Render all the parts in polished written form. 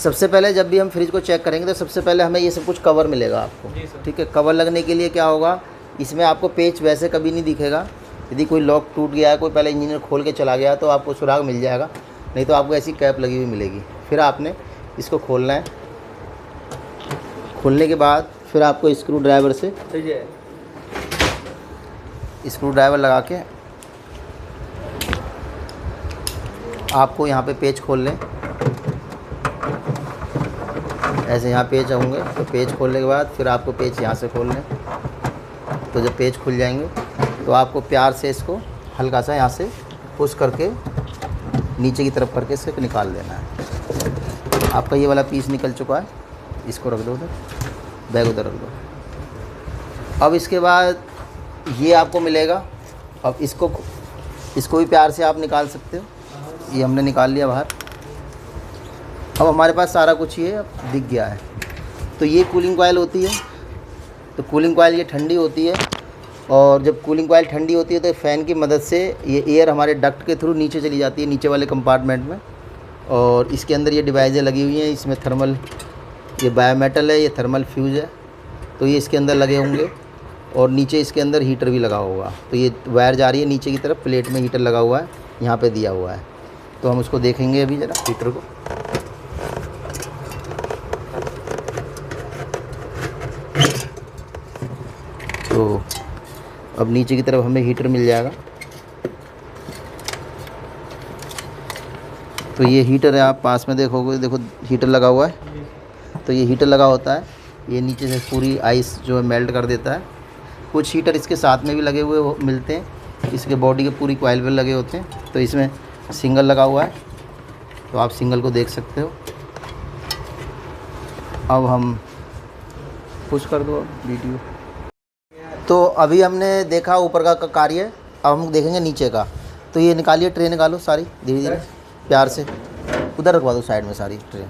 सबसे पहले जब भी हम फ्रिज को चेक करेंगे तो सबसे पहले हमें ये सब कुछ कवर मिलेगा आपको, ठीक है। कवर लगने के लिए क्या होगा, इसमें आपको पेच वैसे कभी नहीं दिखेगा। यदि कोई लॉक टूट गया है, कोई पहले इंजीनियर खोल के चला गया तो आपको सुराग मिल जाएगा, नहीं तो आपको ऐसी कैप लगी हुई मिलेगी। फिर आपने इसको खोलना है। खोलने के बाद फिर आपको स्क्रू ड्राइवर से स्क्रू ड्राइवर लगा के आपको यहाँ पे पेच खोल लें। ऐसे यहाँ पेच होंगे तो पेच खोलने के बाद फिर आपको पेच यहाँ से खोल लें। तो जब पेच खुल जाएंगे तो आपको प्यार से इसको हल्का सा यहाँ से पुश करके नीचे की तरफ करके इसको निकाल देना है। आपका ये वाला पीस निकल चुका है, इसको रख दो उधर, बैग उधर रख दो। अब इसके बाद ये आपको मिलेगा। अब इसको भी प्यार से आप निकाल सकते हो। ये हमने निकाल लिया बाहर। अब हमारे पास सारा कुछ ये दिख गया है। तो ये कूलिंग कॉइल होती है। तो कूलिंग कॉइल ये ठंडी होती है, और जब कूलिंग कॉइल ठंडी होती है तो फ़ैन की मदद से ये एयर हमारे डक्ट के थ्रू नीचे चली जाती है, नीचे वाले कंपार्टमेंट में। और इसके अंदर ये डिवाइसें लगी हुई हैं। इसमें थर्मल, ये बायोमेटल है, ये थर्मल फ्यूज़ है, तो ये इसके अंदर लगे होंगे। और नीचे इसके अंदर हीटर भी लगा होगा। तो ये वायर जा रही है नीचे की तरफ, प्लेट में हीटर लगा हुआ है, यहाँ पे दिया हुआ है। तो हम उसको देखेंगे अभी ज़रा हीटर को। तो अब नीचे की तरफ हमें हीटर मिल जाएगा। तो ये हीटर है, आप पास में देखोगे, देखो हीटर लगा हुआ है। तो ये हीटर लगा होता है, ये नीचे से पूरी आइस जो है मेल्ट कर देता है। कुछ हीटर इसके साथ में भी लगे हुए मिलते हैं, इसके बॉडी के पूरी कॉइल पे लगे होते हैं। तो इसमें सिंगल लगा हुआ है, तो आप सिंगल को देख सकते हो। अब हम पुश कर दो वीडियो। तो अभी हमने देखा ऊपर का कार्य, अब हम देखेंगे नीचे का। तो ये निकालिए, ट्रे निकालो सारी धीरे धीरे प्यार से, उधर रखवा दो साइड में सारी ट्रे,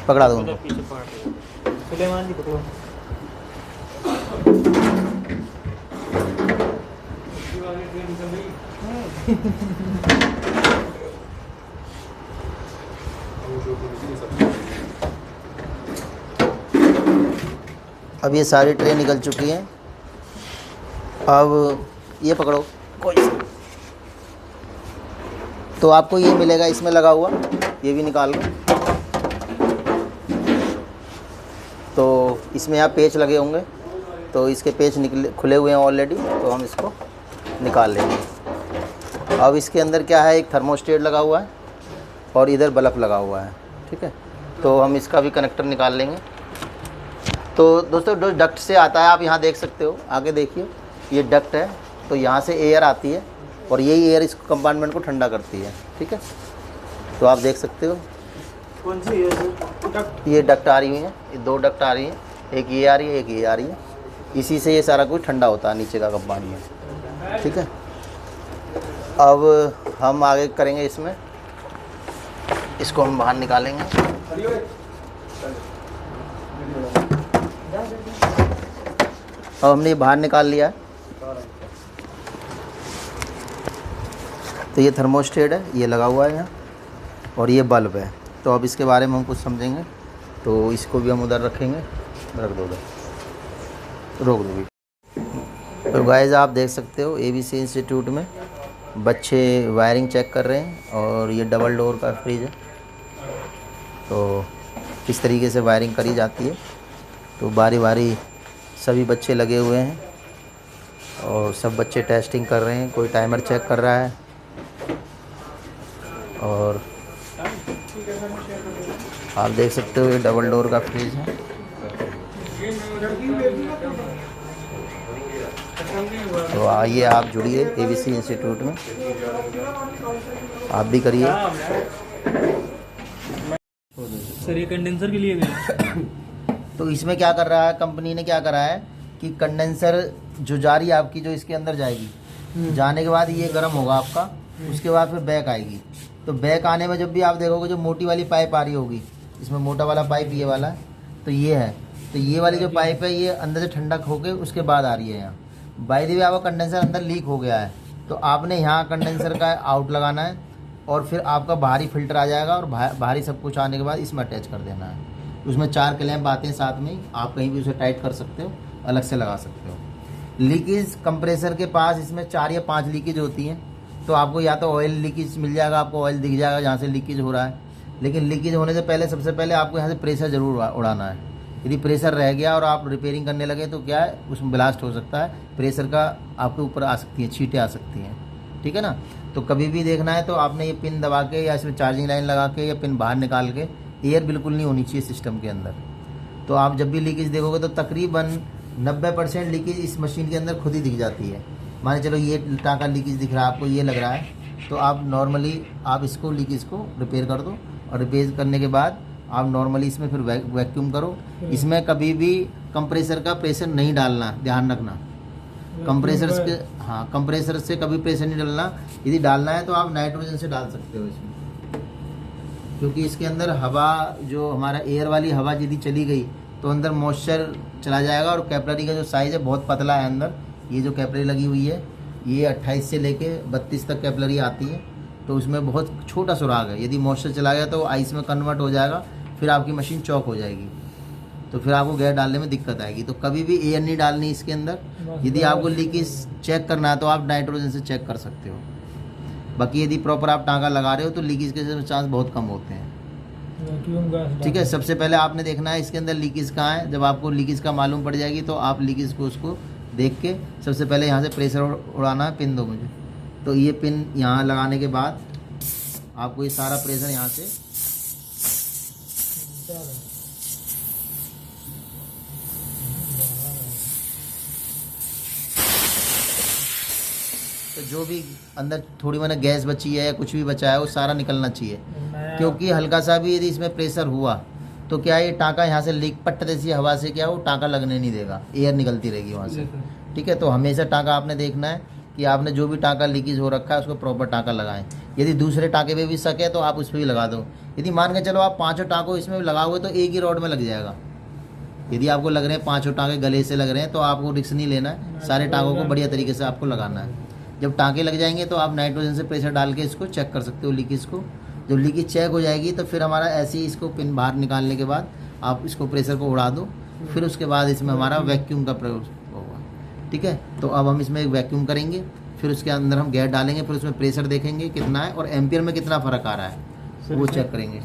पकड़ा दो उनको। अब ये सारी ट्रे निकल चुकी हैं। अब ये पकड़ो कोई सा, तो आपको ये मिलेगा इसमें लगा हुआ, ये भी निकाल लो। तो इसमें यहाँ पेच लगे होंगे, तो इसके पेच निकले खुले हुए हैं ऑलरेडी, तो हम इसको निकाल लेंगे। अब इसके अंदर क्या है, एक थर्मोस्टेट लगा हुआ है और इधर बल्ब लगा हुआ है, ठीक है। तो हम इसका भी कनेक्टर निकाल लेंगे। तो दोस्तों जो डक्ट से आता है, आप यहाँ देख सकते हो, आगे देखिए ये डक्ट है। तो यहाँ से एयर आती है और यही एयर इस कंपार्टमेंट को ठंडा करती है, ठीक है। तो आप देख सकते हो कौन सी डक्ट? ये डक्ट आ रही हुई हैं, ये दो डक्ट आ रही हैं, एक ये आ रही है, एक ये आ रही है। इसी से ये सारा कुछ ठंडा होता है नीचे का कंपार्टमेंट, ठीक है। अब हम आगे करेंगे इसमें, इसको हम बाहर निकालेंगे। अब हमने ये बाहर निकाल लिया है। तो ये थर्मोस्टेट है, ये लगा हुआ है यहाँ, और ये बल्ब है। तो अब इसके बारे में हम कुछ समझेंगे। तो इसको भी हम उधर रखेंगे, रख दो उधर, रोक दो भी। तो गाइस आप देख सकते हो ABC इंस्टीट्यूट में बच्चे वायरिंग चेक कर रहे हैं, और ये डबल डोर का फ्रिज है। तो किस तरीके से वायरिंग करी जाती है, तो बारी बारी सभी बच्चे लगे हुए हैं और सब बच्चे टेस्टिंग कर रहे हैं। कोई टाइमर चेक कर रहा है, और आप देख सकते हो ये डबल डोर का फ्रिज है। तो आइए आप जुड़िए ABC इंस्टीट्यूट में, आप भी करिए। सर ये कंडेंसर के लिए भी है। तो इसमें क्या कर रहा है, कंपनी ने क्या करा है कि कंडेंसर जो जा रही है आपकी, जो इसके अंदर जाएगी, जाने के बाद ये गर्म होगा आपका, उसके बाद फिर बैक आएगी। तो बैक आने में जब भी आप देखोगे जो मोटी वाली पाइप आ रही होगी, इसमें मोटा वाला पाइप ये वाला है, तो ये है। तो ये वाली जो पाइप है ये अंदर से ठंडक होकर उसके बाद आ रही है यहाँ। बाय द वे आपका कंडेंसर अंदर लीक हो गया है, तो आपने यहाँ कंडेंसर का आउट लगाना है, और फिर आपका बाहरी फ़िल्टर आ जाएगा और बाहरी सब कुछ आने के बाद इसमें अटैच कर देना है। उसमें 4 क्लैंप आते हैं साथ में ही, आप कहीं भी उसे टाइट कर सकते हो, अलग से लगा सकते हो। लीकेज कंप्रेसर के पास इसमें 4 या 5 लीकेज होती हैं, तो आपको या तो ऑयल लीकेज मिल जाएगा, आपको ऑयल दिख जाएगा जहाँ से लीकेज हो रहा है। लेकिन लीकेज होने से पहले सबसे पहले आपको यहाँ से प्रेशर ज़रूर उड़ाना है। यदि प्रेशर रह गया और आप रिपेयरिंग करने लगे तो क्या है, उसमें ब्लास्ट हो सकता है, प्रेशर का आपके ऊपर आ सकती है, छींटें आ सकती हैं, ठीक है ना। तो कभी भी देखना है तो आपने ये पिन दबा के या इसमें चार्जिंग लाइन लगा के या पिन बाहर निकाल के, एयर बिल्कुल नहीं होनी चाहिए सिस्टम के अंदर। तो आप जब भी लीकेज देखोगे तो तकरीबन 90% लीकेज इस मशीन के अंदर खुद ही दिख जाती है। मान चलो ये टाँका लीकेज दिख रहा है आपको, ये लग रहा है, तो आप नॉर्मली आप इसको लीकेज को रिपेयर कर दो, और रिपेयर करने के बाद आप नॉर्मली इसमें फिर वैक्यूम करो। इसमें कभी भी कंप्रेसर का प्रेशर नहीं डालना, ध्यान रखना। कंप्रेसर के कंप्रेसर से कभी प्रेशर नहीं डालना। यदि डालना है तो आप नाइट्रोजन से डाल सकते हो इसमें, क्योंकि इसके अंदर हवा, जो हमारा एयर वाली हवा यदि चली गई तो अंदर मॉइस्चर चला जाएगा। और कैपिलरी का जो साइज़ है बहुत पतला है अंदर, ये जो कैपिलरी लगी हुई है ये 28 से लेके 32 तक कैपिलरी आती है, तो उसमें बहुत छोटा सुराग है। यदि मॉइस्चर चला गया तो आइस में कन्वर्ट हो जाएगा, फिर आपकी मशीन चौक हो जाएगी, तो फिर आपको गैस डालने में दिक्कत आएगी। तो कभी भी एयर नहीं डालनी इसके अंदर। यदि आपको लीकेज चेक करना है तो आप नाइट्रोजन से चेक कर सकते हो। बाकी यदि प्रॉपर आप टाँका लगा रहे हो तो लीकेज के चांस बहुत कम होते हैं, ठीक है। सबसे पहले आपने देखना है इसके अंदर लीकेज कहाँ है। जब आपको लीकेज का मालूम पड़ जाएगी तो आप लीकेज को उसको देख के सबसे पहले यहाँ से प्रेशर उड़ाना है। पिन दो मुझे, तो ये पिन यहाँ लगाने के बाद आपको ये सारा प्रेशर यहाँ से तो जो भी अंदर थोड़ी मैंने गैस बची है या कुछ भी बचा है वो सारा निकलना चाहिए, क्योंकि हल्का सा भी यदि इसमें प्रेशर हुआ तो क्या है, ये टाँका यहाँ से लीक पट्ट जैसी हवा से क्या वो टाँका लगने नहीं देगा, एयर निकलती रहेगी वहाँ से, ठीक है। तो हमेशा टाँका आपने देखना है कि आपने जो भी टाँका लीकेज हो रखा है उसको प्रॉपर टाँका लगाएं। यदि दूसरे टाँके पे भी शक है तो आप उस पर भी लगा दो। यदि मान के चलो आप 5 टाँकों इसमें लगाओगे तो एक ही रॉड में लग जाएगा। यदि आपको लग रहे हैं 5 टाँके गले से लग रहे हैं तो आपको रिस्क नहीं लेना है, सारे टाँकों को बढ़िया तरीके से आपको लगाना है। जब टाँके लग जाएंगे तो आप नाइट्रोजन से प्रेशर डाल के इसको चेक कर सकते हो लीकेज को। जब लीकेज चेक हो जाएगी तो फिर हमारा ऐसे ही इसको पिन बाहर निकालने के बाद आप इसको प्रेशर को उड़ा दो, फिर उसके बाद इसमें हमारा वैक्यूम का प्रयोग होगा, ठीक है। तो अब हम इसमें एक वैक्यूम करेंगे, फिर उसके अंदर हम गैस डालेंगे, फिर उसमें प्रेशर देखेंगे कितना है और एम्पियर में कितना फ़र्क आ रहा है वो चेक करेंगे।